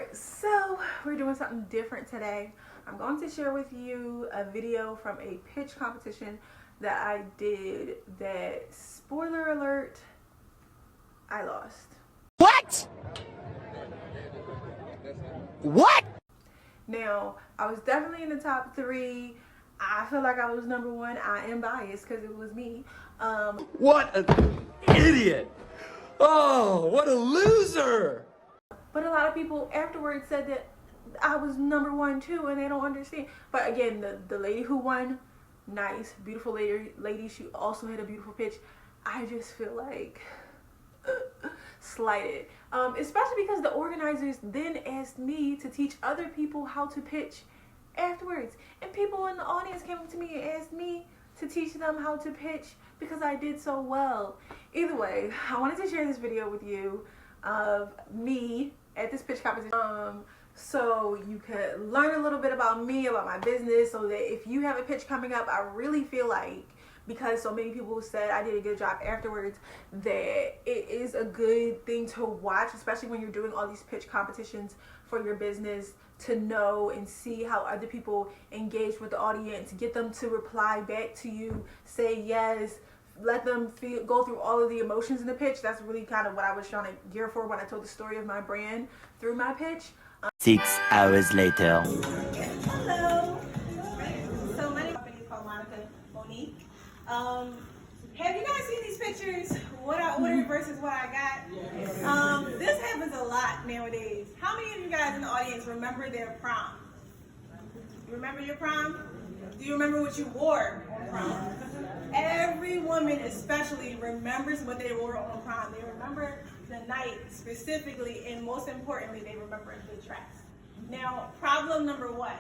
Alright, so we're doing something different today. I'm going to share with you a video from a pitch competition that I did that, spoiler alert, I lost. What? What? Now, I was definitely in the top 3. I feel like I was number 1. I am biased because it was me. What an idiot! Oh, what a loser! But a lot of people afterwards said that I was number 1 too, and they don't understand. But again, the lady who won, nice, beautiful lady. She also had a beautiful pitch. I just feel like slighted, especially because the organizers then asked me to teach other people how to pitch afterwards, and people in the audience came up to me and asked me to teach them how to pitch because I did so well. Either way, I wanted to share this video with you of me at this pitch competition, so you could learn a little bit about me, about my business, so that if you have a pitch coming up, I really feel like, because so many people said I did a good job afterwards, that it is a good thing to watch, especially when you're doing all these pitch competitions for your business, to know and see how other people engage with the audience, get them to reply back to you, say yes, let them go through all of the emotions in the pitch. That's really kind of what I was trying to gear for when I told the story of my brand through my pitch. 6 hours later. Hello. So my name is called Monique. Have you guys seen these pictures? What I ordered versus what I got? This happens a lot nowadays. How many of you guys in the audience remember their prom? You remember your prom? Do you remember what you wore on prom? Every woman especially remembers what they wore on prom. They remember the night specifically, and most importantly, they remember the dress. Now, problem number 1.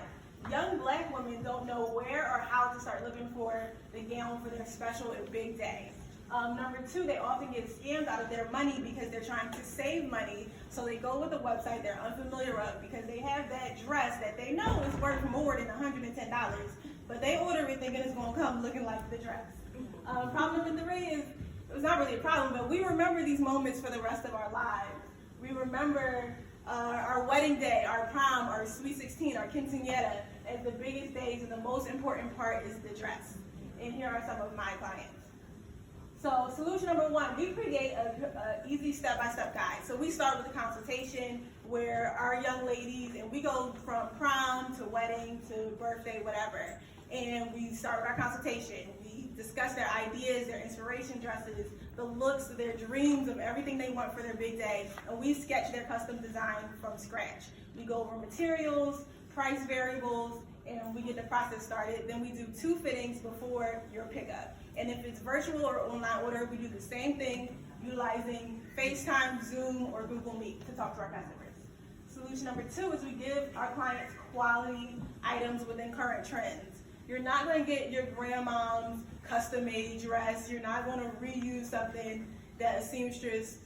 Young black women don't know where or how to start looking for the gown for their special and big day. Number 2, they often get scammed out of their money because they're trying to save money. So they go with a website they're unfamiliar with because they have that dress that they know is worth more than $110, but they order it thinking it's going to come looking like the dress. Problem number 3 is, it's not really a problem, but we remember these moments for the rest of our lives. We remember our wedding day, our prom, our sweet 16, our quinceañera as the biggest days, and the most important part is the dress. And here are some of my clients. So solution number 1, we create a easy step-by-step guide. So we start with a consultation where our young ladies, and we go from prom to wedding to birthday, whatever. And we start with our consultation. We discuss their ideas, their inspiration dresses, the looks, their dreams of everything they want for their big day, and we sketch their custom design from scratch. We go over materials, price variables, and we get the process started. Then we do 2 fittings before your pickup. And if it's virtual or online order, we do the same thing, utilizing FaceTime, Zoom, or Google Meet to talk to our customers. Solution number 2 is we give our clients quality items within current trends. You're not going to get your grandmom's custom-made dress. You're not going to reuse something that a seamstress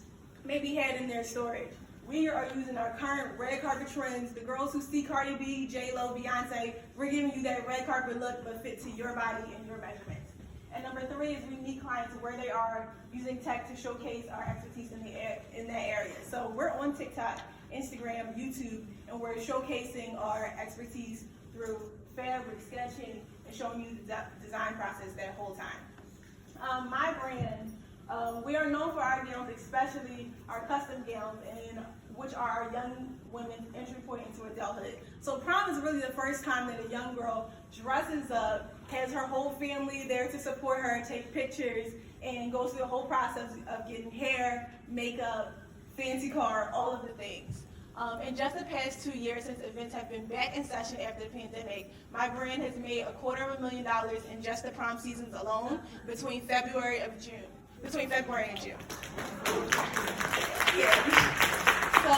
maybe had in their storage. We are using our current red carpet trends. The girls who see Cardi B, J-Lo, Beyonce, we're giving you that red carpet look, but fit to your body and your measurements. And number 3 is we meet clients where they are, using tech to showcase our expertise in that area. So we're on TikTok, Instagram, YouTube, and we're showcasing our expertise through fabric sketching and showing you the design process that whole time. My brand, we are known for our gowns, especially our custom gowns, and which are our young women's entry point into adulthood. So prom is really the first time that a young girl dresses up, has her whole family there to support her, take pictures, and goes through the whole process of getting hair, makeup, fancy car, all of the things. In just the past 2 years, since events have been back in session after the pandemic, my brand has made $250,000 in just the prom seasons alone between February and June. Yeah. So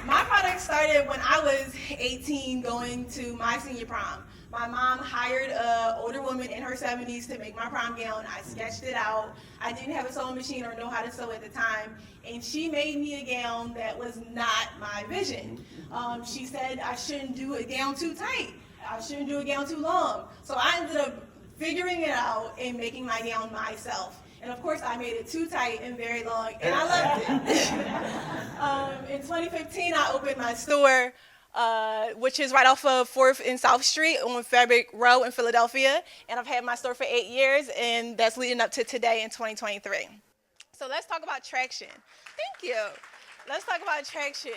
my product started when I was 18 going to my senior prom. My mom hired an older woman in her 70s to make my prom gown. I sketched it out. I didn't have a sewing machine or know how to sew at the time. And she made me a gown that was not my vision. She said I shouldn't do a gown too tight. I shouldn't do a gown too long. So I ended up figuring it out and making my gown myself. And of course, I made it too tight and very long, and I loved it. In 2015, I opened my store, which is right off of 4th and South Street on Fabric Row in Philadelphia. And I've had my store for 8 years, and that's leading up to today in 2023. So let's talk about traction. Thank you. Let's talk about traction.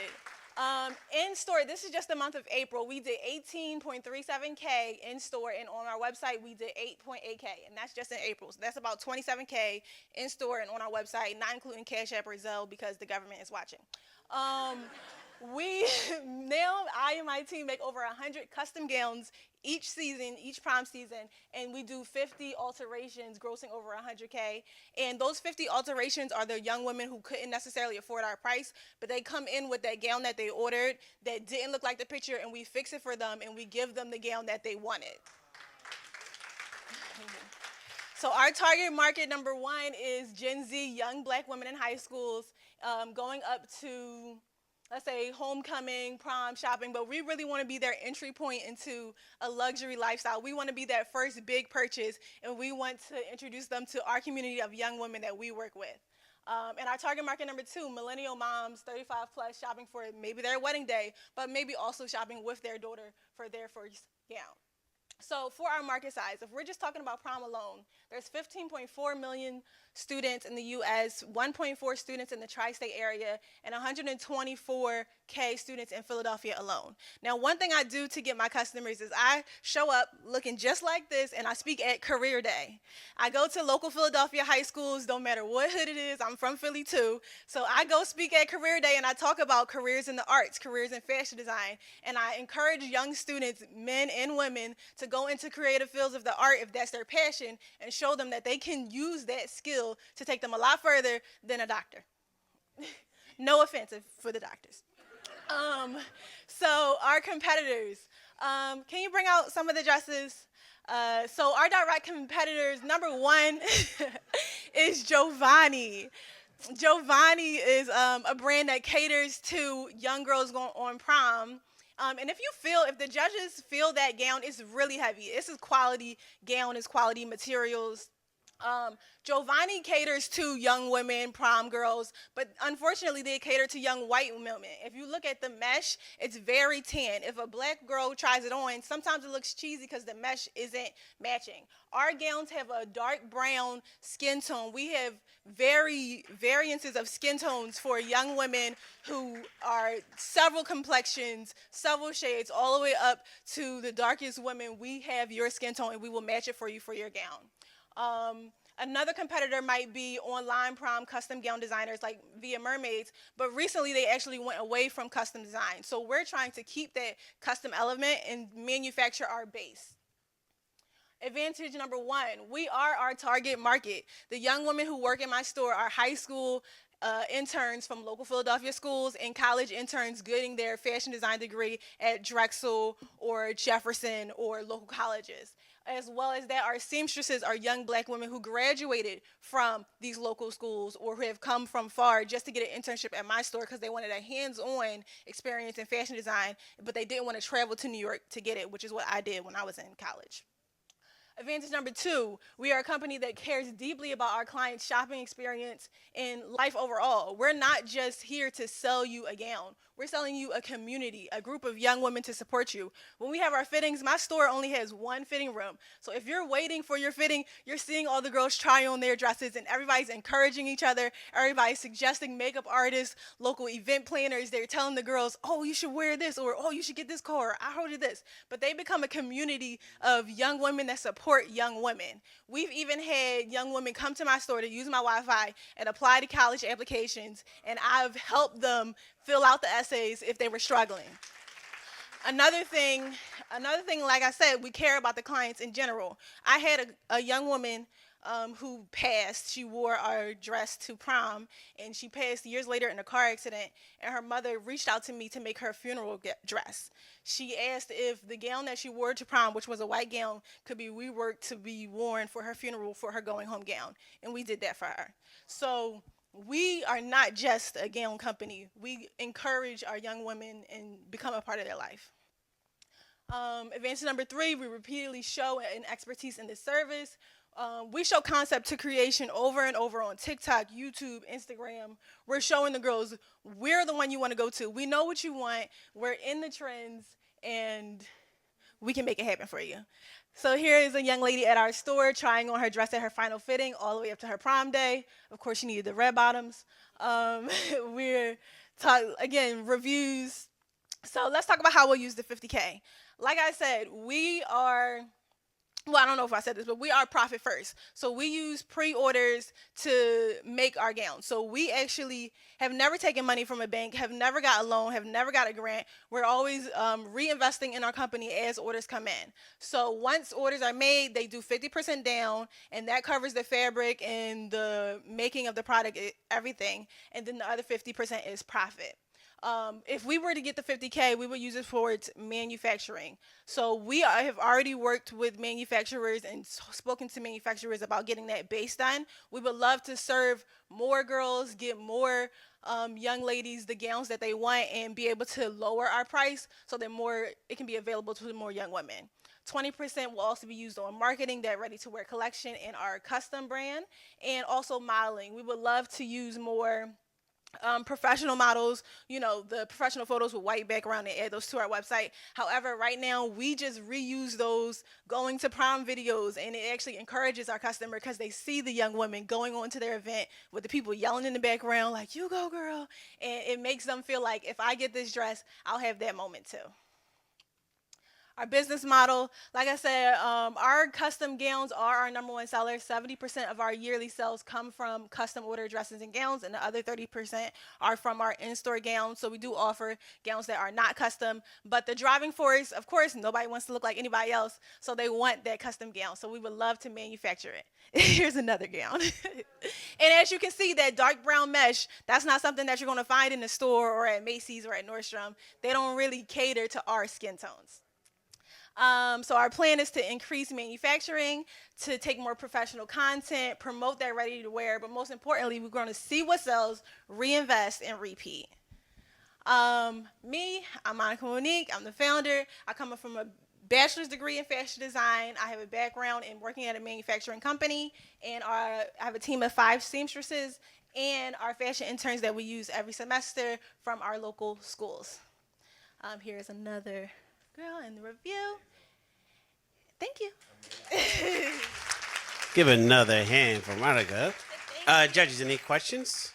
In store, this is just the month of April. We did 18.37K in store, and on our website, we did 8.8K, and that's just in April. So that's about 27K in store and on our website, not including Cash App or Zelle because the government is watching. I and my team make over 100 custom gowns each season, each prom season, and we do 50 alterations grossing over 100K. And those 50 alterations are the young women who couldn't necessarily afford our price, but they come in with that gown that they ordered that didn't look like the picture, and we fix it for them, and we give them the gown that they wanted. So our target market number 1 is Gen Z, young black women in high schools, going up to, let's say, homecoming, prom, shopping, but we really want to be their entry point into a luxury lifestyle. We want to be that first big purchase, and we want to introduce them to our community of young women that we work with. And our target market number 2, millennial moms, 35 plus, shopping for maybe their wedding day, but maybe also shopping with their daughter for their first gown. So for our market size, if we're just talking about prom alone, there's 15.4 million students in the U.S., 1.4 students in the tri-state area, and 124K students in Philadelphia alone. Now, one thing I do to get my customers is I show up looking just like this, and I speak at Career Day. I go to local Philadelphia high schools, don't matter what hood it is, I'm from Philly too, so I go speak at Career Day, and I talk about careers in the arts, careers in fashion design, and I encourage young students, men and women, to go into creative fields of the art if that's their passion, and show them that they can use that skill to take them a lot further than a doctor. No offense for the doctors. So our competitors, can you bring out some of the dresses? So our direct competitors, number 1 is Giovanni. Giovanni is a brand that caters to young girls going on prom. And if the judges feel that gown is really heavy, this is quality gown, it's quality materials. Giovanni caters to young women, prom girls, but unfortunately they cater to young white women. If you look at the mesh, it's very tan. If a black girl tries it on, sometimes it looks cheesy because the mesh isn't matching. Our gowns have a dark brown skin tone. We have variances of skin tones for young women who are several complexions, several shades, all the way up to the darkest women. We have your skin tone, and we will match it for you for your gown. Another competitor might be online prom custom gown designers like Via Mermaids, but recently they actually went away from custom design. So we're trying to keep that custom element and manufacture our base. Advantage number 1, we are our target market. The young women who work in my store are high school interns from local Philadelphia schools and college interns getting their fashion design degree at Drexel or Jefferson or local colleges. As well as that, our seamstresses are young black women who graduated from these local schools or who have come from far just to get an internship at my store because they wanted a hands-on experience in fashion design, but they didn't want to travel to New York to get it, which is what I did when I was in college. Advantage number 2, we are a company that cares deeply about our clients' shopping experience and life overall. We're not just here to sell you a gown. We're selling you a community, a group of young women to support you. When we have our fittings, my store only has 1 fitting room. So if you're waiting for your fitting, you're seeing all the girls try on their dresses, and everybody's encouraging each other. Everybody's suggesting makeup artists, local event planners. They're telling the girls, oh, you should wear this, or oh, you should get this car, or I ordered this. But they become a community of young women that support young women. We've even had young women come to my store to use my Wi-Fi and apply to college applications, and I've helped them fill out the essays if they were struggling. Another thing, like I said, we care about the clients in general. I had a young woman who passed. She wore our dress to prom, and she passed years later in a car accident, and her mother reached out to me to make her funeral dress. She asked if the gown that she wore to prom, which was a white gown, could be reworked to be worn for her funeral for her going home gown, and we did that for her. So we are not just a gown company. We encourage our young women and become a part of their life. Advantage number 3, we repeatedly show an expertise in this service. We show concept to creation over and over on TikTok, YouTube, Instagram. We're showing the girls we're the one you want to go to. We know what you want. We're in the trends, and we can make it happen for you. So here is a young lady at our store trying on her dress at her final fitting all the way up to her prom day. Of course, she needed the red bottoms. We're again, reviews. So let's talk about how we'll use the 50K. Like I said, we are, well, I don't know if I said this, but we are profit first. So we use pre-orders to make our gowns. So we actually have never taken money from a bank, have never got a loan, have never got a grant. We're always reinvesting in our company as orders come in. So once orders are made, they do 50% down, and that covers the fabric and the making of the product, everything. And then the other 50% is profit. If we were to get the 50K, we would use it towards manufacturing. So we have already worked with manufacturers and spoken to manufacturers about getting that base done. We would love to serve more girls, get more young ladies the gowns that they want, and be able to lower our price so that it can be available to more young women. 20% will also be used on marketing, that ready-to-wear collection, and our custom brand, and also modeling. We would love to use more professional models, the professional photos with white background, and add those to our website. However, right now we just reuse those going to prom videos, and it actually encourages our customer because they see the young women going on to their event with the people yelling in the background like, "You go, girl," and it makes them feel like if I get this dress, I'll have that moment too. Our business model, like I said, our custom gowns are our #1 seller. 70% of our yearly sales come from custom order dresses and gowns, and the other 30% are from our in-store gowns. So we do offer gowns that are not custom, but the driving force, of course, nobody wants to look like anybody else, so they want that custom gown. So we would love to manufacture it. Here's another gown. And as you can see, that dark brown mesh, that's not something that you're going to find in the store or at Macy's or at Nordstrom. They don't really cater to our skin tones. So our plan is to increase manufacturing, to take more professional content, promote that ready to wear, but most importantly, we're going to see what sells, reinvest, and repeat. I'm Monica Monique. I'm the founder. I come from a bachelor's degree in fashion design. I have a background in working at a manufacturing company, and I have a team of 5 seamstresses and our fashion interns that we use every semester from our local schools. Here's another girl in the review. Thank you. Give another hand for Monica. Judges, any questions?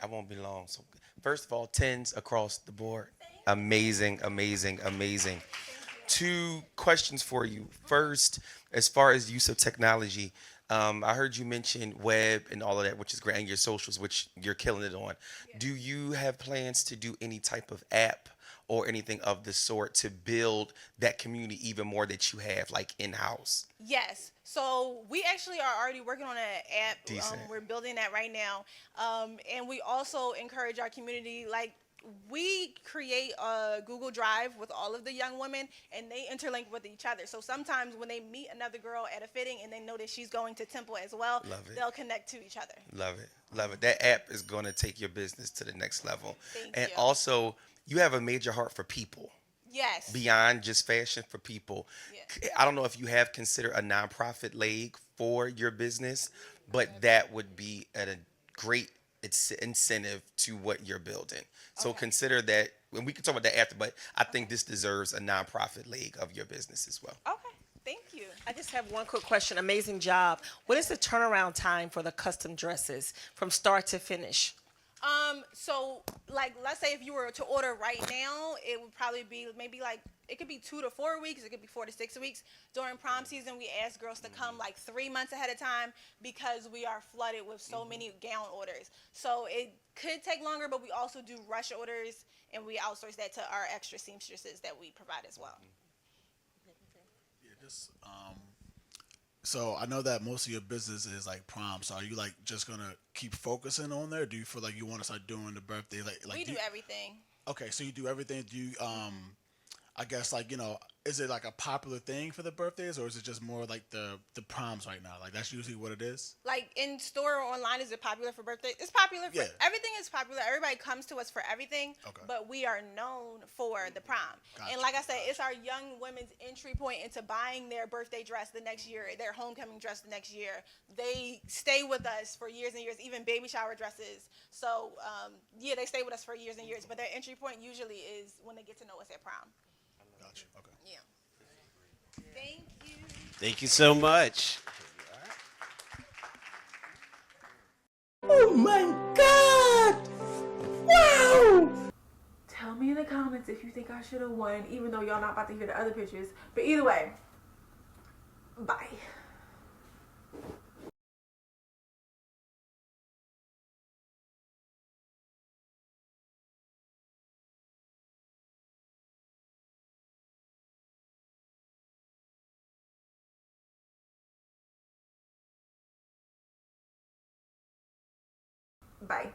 I won't be long. So, first of all, 10s across the board. Amazing, amazing, amazing. 2 questions for you. First, as far as use of technology, I heard you mention web and all of that, which is great, and your socials, which you're killing it on. Yeah. Do you have plans to do any type of app or anything of the sort to build that community even more that you have, like, in-house? Yes. So we actually are already working on an app. Decent. We're building that right now. And we also encourage our community, like, we create a Google Drive with all of the young women, and they interlink with each other. So sometimes when they meet another girl at a fitting and they know that she's going to Temple as well, they'll connect to each other. Love it. Love it. That app is going to take your business to the next level. Thank and you. Also, you have a major heart for people. Yes. Beyond just fashion, for people. Yeah. I don't know if you have considered a nonprofit leg for your business, but that would be at a great incentive to what you're building. So consider that, and we can talk about that after, but I think this deserves a nonprofit leg of your business as well. Okay. Thank you. I just have one quick question. Amazing job. What is the turnaround time for the custom dresses from start to finish? So, like, let's say if you were to order right now, it would probably be maybe like, it could be 2 to 4 weeks. It could be 4 to 6 weeks. During prom season, we ask girls to come like 3 months ahead of time because we are flooded with so many gown orders. So it could take longer, but we also do rush orders, and we outsource that to our extra seamstresses that we provide as well. Yeah, so I know that most of your business is like prom. So are you like just gonna keep focusing on there? Do you feel like you want to start doing the birthday? Like we do everything. Okay, so you do everything. Do you I guess like, is it like a popular thing for the birthdays, or is it just more like the proms right now? Like that's usually what it is. Like in store or online, is it popular for birthday? It's popular for Yeah. everything. Is popular. Everybody comes to us for everything. Okay. But we are known for the prom. Gotcha, And like I said, it's our young women's entry point into buying their birthday dress the next year, their homecoming dress the next year. They stay with us for years and years, even baby shower dresses. So yeah, they stay with us for years and years. But their entry point usually is when they get to know us at prom. Gotcha. Okay. Yeah. Thank you. Thank you so much. Tell me in the comments if you think I should have won, even though y'all not about to hear the other pictures. But either way, bye. Bye.